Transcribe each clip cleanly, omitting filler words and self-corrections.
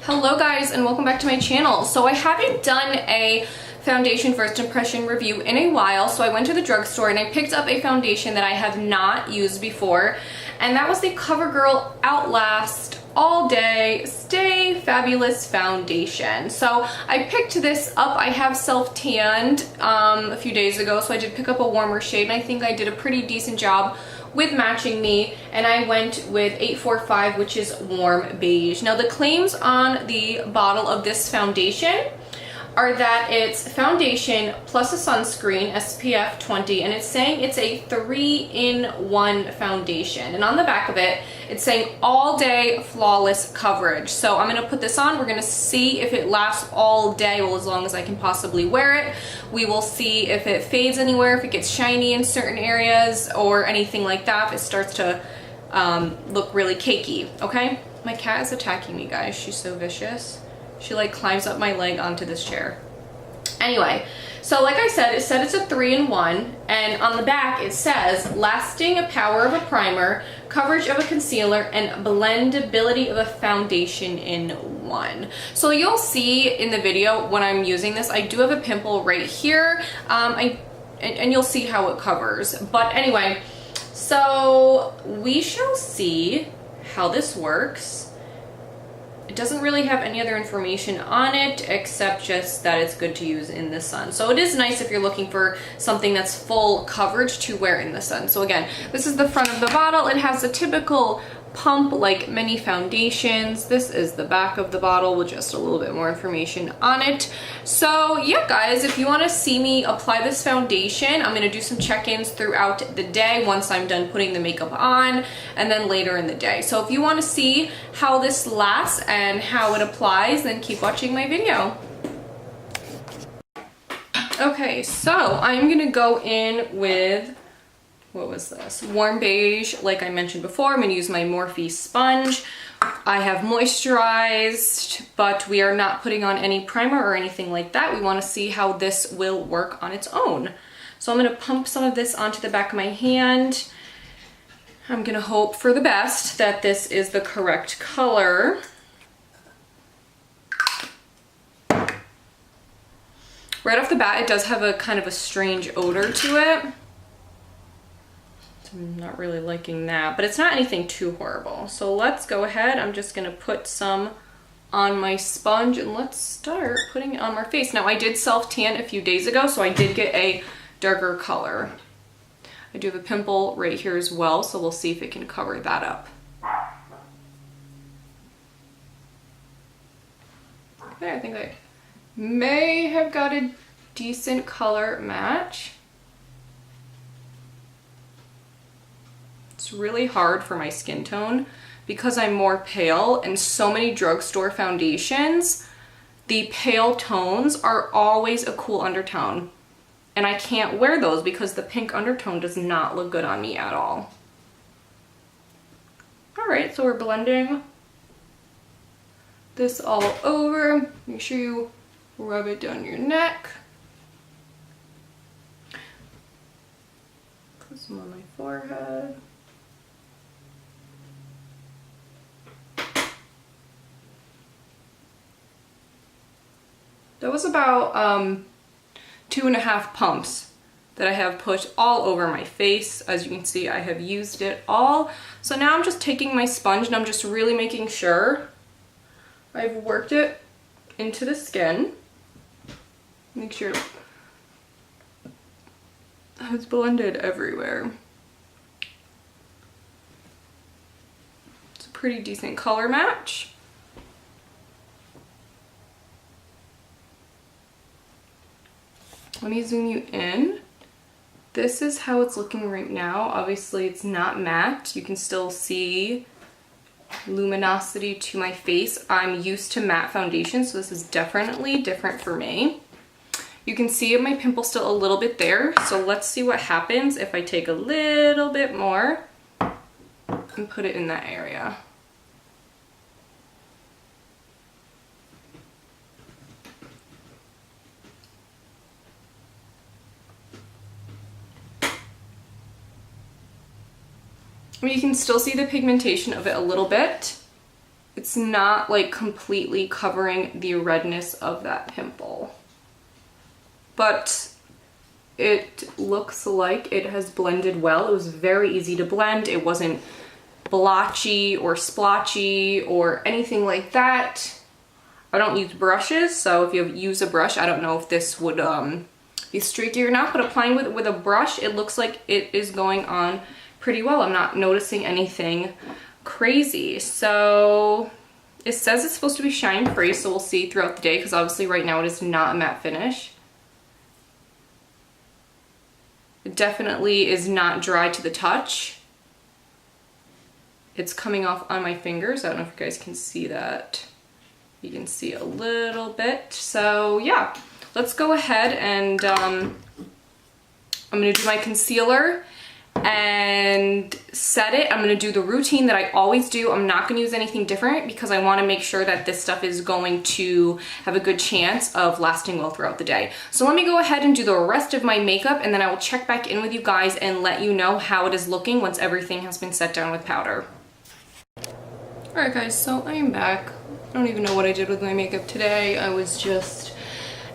Hello guys and welcome back to my channel. So I haven't done a foundation first impression review in a while, so I went to the drugstore and I picked up a foundation that I have not used before, and that was the CoverGirl Outlast All Day Stay Fabulous Foundation. So I picked this up. I have self-tanned a few days ago, so I did pick up a warmer shade and I think I did a pretty decent job with matching me, and I went with 845, which is warm beige. Now the claims on the bottle of this foundation are that it's foundation plus a sunscreen, SPF 20, and it's saying it's a 3-in-1 foundation. And on the back of it, it's saying all day flawless coverage. So I'm gonna put this on. We're gonna see if it lasts all day, well, as long as I can possibly wear it. We will see if it fades anywhere, if it gets shiny in certain areas or anything like that, if it starts to look really cakey, okay? My cat is attacking me, guys. She's so vicious. She like climbs up my leg onto this chair. Anyway, so like I said, it said it's a 3-in-1, and on the back it says lasting power of a primer, coverage of a concealer, and blendability of a foundation in one. So you'll see in the video when I'm using this, I do have a pimple right here, and you'll see how it covers. But anyway, so we shall see how this works. It doesn't really have any other information on it except just that it's good to use in the sun. So it is nice if you're looking for something that's full coverage to wear in the sun. So again, this is the front of the bottle. It has a typical pump like many foundations. This is the back of the bottle with just a little bit more information on it. So yeah guys, if you want to see me apply this foundation, I'm going to do some check-ins throughout the day once I'm done putting the makeup on, and then later in the day. So if you want to see how this lasts and how it applies, then keep watching my video. Okay, so I'm going to go in with, what was this? Warm beige, like I mentioned before. I'm going to use my Morphe sponge. I have moisturized, but we are not putting on any primer or anything like that. We want to see how this will work on its own. So I'm going to pump some of this onto the back of my hand. I'm going to hope for the best that this is the correct color. Right off the bat, it does have a kind of a strange odor to it. I'm not really liking that, but it's not anything too horrible. So let's go ahead. I'm just gonna put some on my sponge and let's start putting it on our face. Now I did self-tan a few days ago, so I did get a darker color. I do have a pimple right here as well, so we'll see if it can cover that up. Okay, I think I may have got a decent color match. It's really hard for my skin tone because I'm more pale, and so many drugstore foundations, the pale tones are always a cool undertone, and I can't wear those because the pink undertone does not look good on me at all. Alright, so we're blending this all over. Make sure you rub it down your neck. Put some on my forehead. That was about 2.5 pumps that I have put all over my face. As you can see, I have used it all. So now I'm just taking my sponge and I'm just really making sure I've worked it into the skin. Make sure it's blended everywhere. It's a pretty decent color match. Let me zoom you in. This is how it's looking right now. Obviously it's not matte. You can still see luminosity to my face. I'm used to matte foundation, so this is definitely different for me. You can see my pimple still a little bit there, so let's see what happens if I take a little bit more and put it in that area. I mean, you can still see the pigmentation of it a little bit, it's not like completely covering the redness of that pimple. But it looks like it has blended well. It was very easy to blend. It wasn't blotchy or splotchy or anything like that. I don't use brushes, so if you use a brush, I don't know if this would be streaky or not, but applying with a brush, it looks like it is going on pretty well. I'm not noticing anything crazy. So it says it's supposed to be shine free, so we'll see throughout the day, because obviously right now it is not a matte finish. It definitely is not dry to the touch. It's coming off on my fingers. I don't know if you guys can see that. You can see a little bit. So yeah, let's go ahead and I'm gonna do my concealer and set it. I'm gonna do the routine that I always do. I'm not gonna use anything different because I wanna make sure that this stuff is going to have a good chance of lasting well throughout the day. So let me go ahead and do the rest of my makeup, and then I will check back in with you guys and let you know how it is looking once everything has been set down with powder. All right guys, so I am back. I don't even know what I did with my makeup today. I was just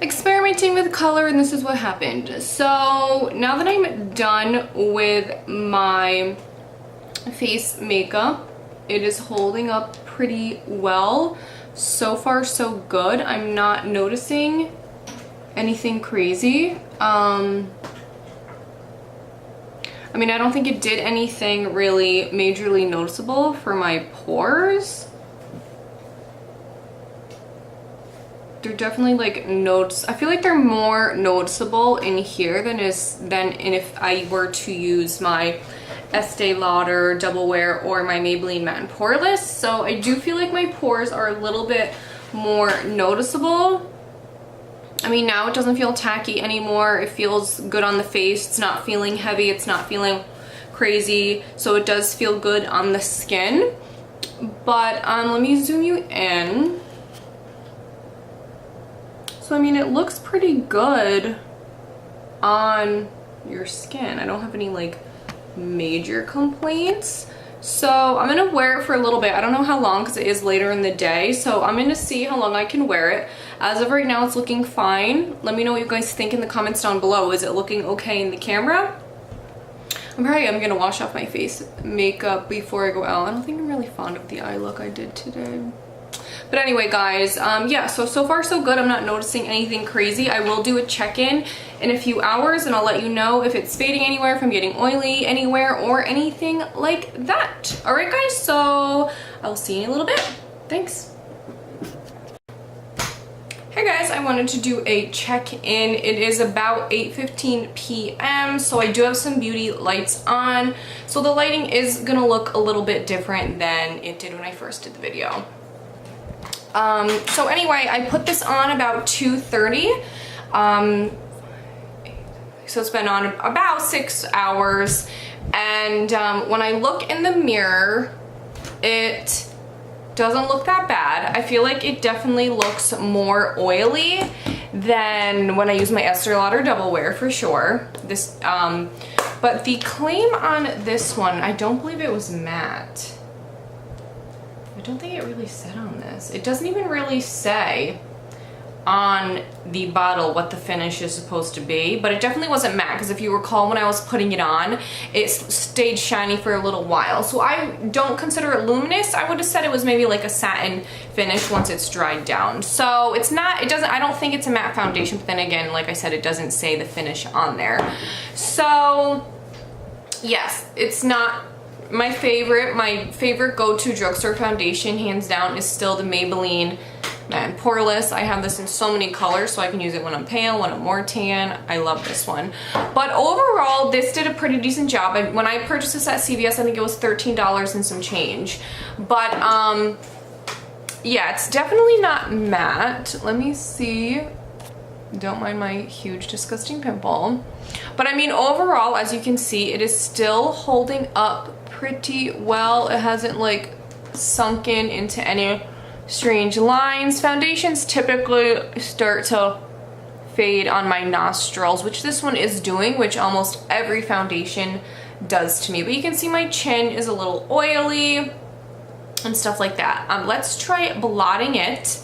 experimenting with color, and this is what happened. So now that I'm done with my face makeup, it is holding up pretty well. So far so good. I'm not noticing anything crazy. I mean, I don't think it did anything really majorly noticeable for my pores. They're definitely like I feel like they're more noticeable in here than if I were to use my Estee Lauder Double Wear or my Maybelline Matte and Poreless. So I do feel like my pores are a little bit more noticeable. I mean, now it doesn't feel tacky anymore. It feels good on the face. It's not feeling heavy. It's not feeling crazy. So it does feel good on the skin. But let me zoom you in. So, I mean, it looks pretty good on your skin. I don't have any like major complaints. So I'm gonna wear it for a little bit. I don't know how long because it is later in the day. So I'm gonna see how long I can wear it. As of right now, it's looking fine. Let me know what you guys think in the comments down below. Is it looking okay in the camera? I'm gonna wash off my face makeup before I go out. I don't think I'm really fond of the eye look I did today. But anyway, guys, yeah, so far so good. I'm not noticing anything crazy. I will do a check-in in a few hours, and I'll let you know if it's fading anywhere, if I'm getting oily anywhere, or anything like that. All right, guys, so I'll see you in a little bit. Thanks. Hey guys, I wanted to do a check-in. It is about 8:15 p.m. so I do have some beauty lights on. So the lighting is gonna look a little bit different than it did when I first did the video. So anyway, I put this on about 2:30. So it's been on about 6 hours. And when I look in the mirror, it doesn't look that bad. I feel like it definitely looks more oily than when I use my Estee Lauder Double Wear for sure. This, but the claim on this one, I don't believe it was matte. I don't think it really said on this. It doesn't even really say on the bottle what the finish is supposed to be, but it definitely wasn't matte, because if you recall when I was putting it on, it stayed shiny for a little while. So I don't consider it luminous. I would have said it was maybe like a satin finish once it's dried down. So it's not, I don't think it's a matte foundation, but then again, like I said, it doesn't say the finish on there. So yes, it's not my favorite go-to drugstore foundation, hands down, is still the Maybelline Matte and Poreless. I have this in so many colors, so I can use it when I'm pale, when I'm more tan. I love this one. But overall, this did a pretty decent job. When I purchased this at CVS, I think it was $13 and some change. But yeah, it's definitely not matte. Let me see. Don't mind my huge disgusting pimple. But I mean, overall, as you can see, it is still holding up pretty well. It hasn't like sunken into any strange lines. Foundations typically start to fade on my nostrils, which this one is doing, which almost every foundation does to me. But you can see my chin is a little oily. and stuff like that. Let's try blotting it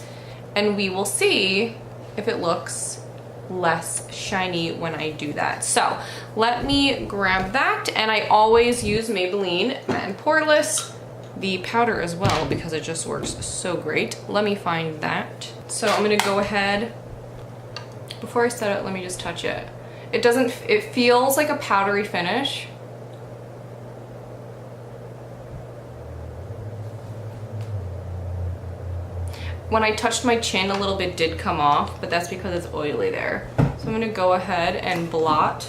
and we will see if it looks less shiny when I do that. So let me grab that, and I always use Maybelline Matte Poreless, the powder as well, because it just works so great. Let me find that. So I'm gonna go ahead, before I set it, let me just touch it. It feels like a powdery finish. When I touched my chin, a little bit did come off, but that's because it's oily there. So I'm gonna go ahead and blot.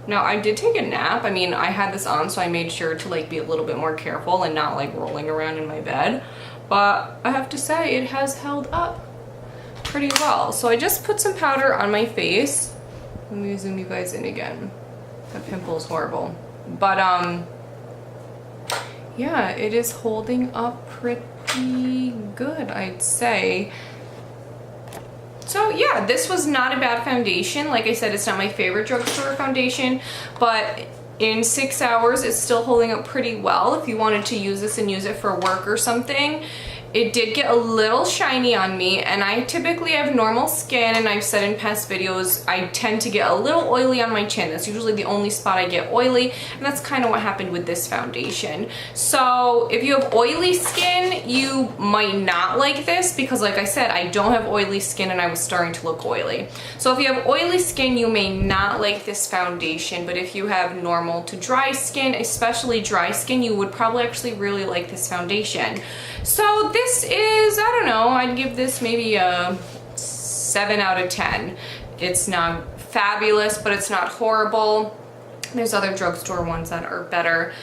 Now, I did take a nap. I mean, I had this on, so I made sure to like be a little bit more careful and not like rolling around in my bed. But I have to say, it has held up pretty well. So I just put some powder on my face. Let me zoom you guys in again. That pimple is horrible. But yeah, it is holding up pretty good, I'd say. So yeah, this was not a bad foundation. Like I said, it's not my favorite drugstore foundation, but in 6 hours, it's still holding up pretty well. If you wanted to use this and use it for work or something, it did get a little shiny on me, and I typically have normal skin, and I've said in past videos, I tend to get a little oily on my chin. That's usually the only spot I get oily, and that's kind of what happened with this foundation. So if you have oily skin, you might not like this, because like I said, I don't have oily skin and I was starting to look oily. So if you have oily skin, you may not like this foundation, but if you have normal to dry skin, especially dry skin, you would probably actually really like this foundation. So this is, I don't know, I'd give this maybe a 7 out of 10. It's not fabulous, but it's not horrible. There's other drugstore ones that are better.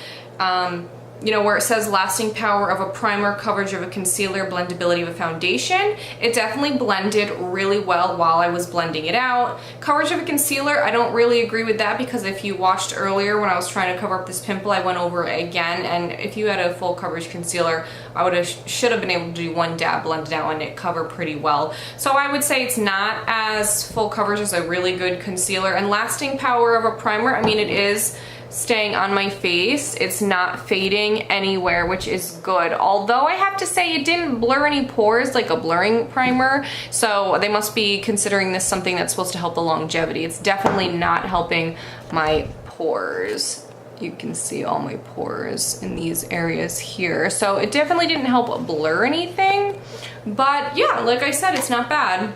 You know, where it says lasting power of a primer, coverage of a concealer, blendability of a foundation, it definitely blended really well while I was blending it out. Coverage of a concealer, I don't really agree with that, because if you watched earlier when I was trying to cover up this pimple, I went over it again, and if you had a full coverage concealer, I should have been able to do one dab, blend it out, and it covered pretty well. So I would say it's not as full coverage as a really good concealer. And lasting power of a primer, I mean, it is staying on my face. It's not fading anywhere, which is good. Although I have to say it didn't blur any pores like a blurring primer, so they must be considering this something that's supposed to help the longevity. It's definitely not helping my pores. You can see all my pores in these areas here. So it definitely didn't help blur anything, but yeah, like I said, it's not bad.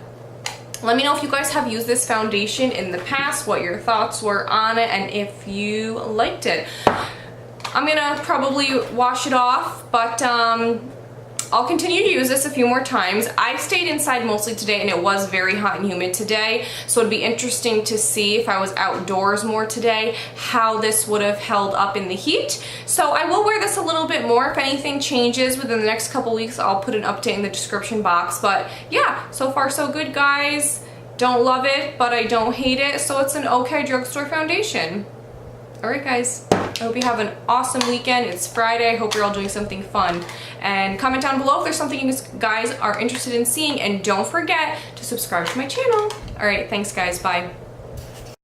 Let me know if you guys have used this foundation in the past, what your thoughts were on it, and if you liked it. I'm gonna probably wash it off, but I'll continue to use this a few more times. I stayed inside mostly today, and it was very hot and humid today, so it'd be interesting to see if I was outdoors more today, how this would have held up in the heat. So I will wear this a little bit more. If anything changes within the next couple weeks, I'll put an update in the description box. But yeah, so far so good, guys. Don't love it, but I don't hate it, so it's an okay drugstore foundation. Alright guys, I hope you have an awesome weekend. It's Friday. I hope you're all doing something fun. And comment down below if there's something you guys are interested in seeing. And don't forget to subscribe to my channel. Alright, thanks guys. Bye.